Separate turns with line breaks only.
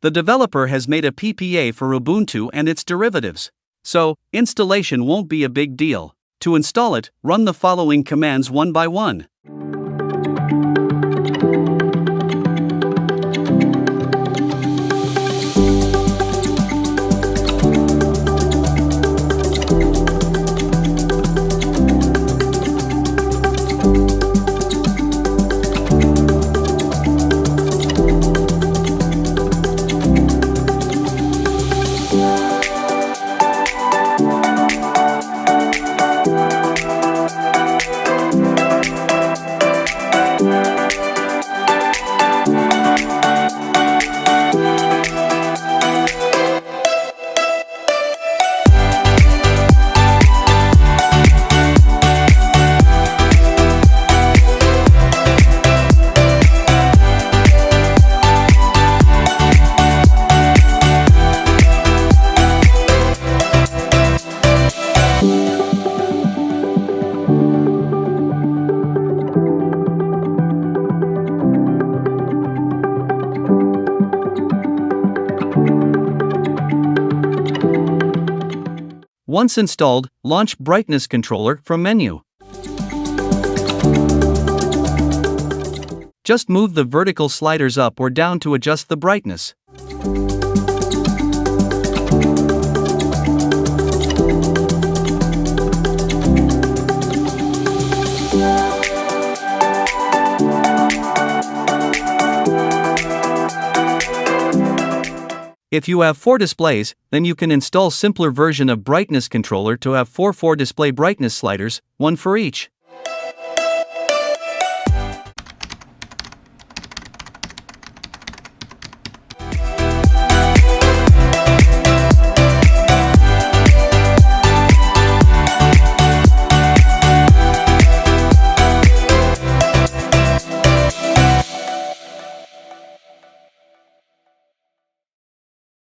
The developer has made a PPA for Ubuntu and its derivatives. So, installation won't be a big deal. To install it, run the following commands one by one. Once installed, launch Brightness Controller from menu. Just move the vertical sliders up or down to adjust the brightness. If you have 4 displays, then you can install simpler version of Brightness Controller to have 4 display brightness sliders, one for each.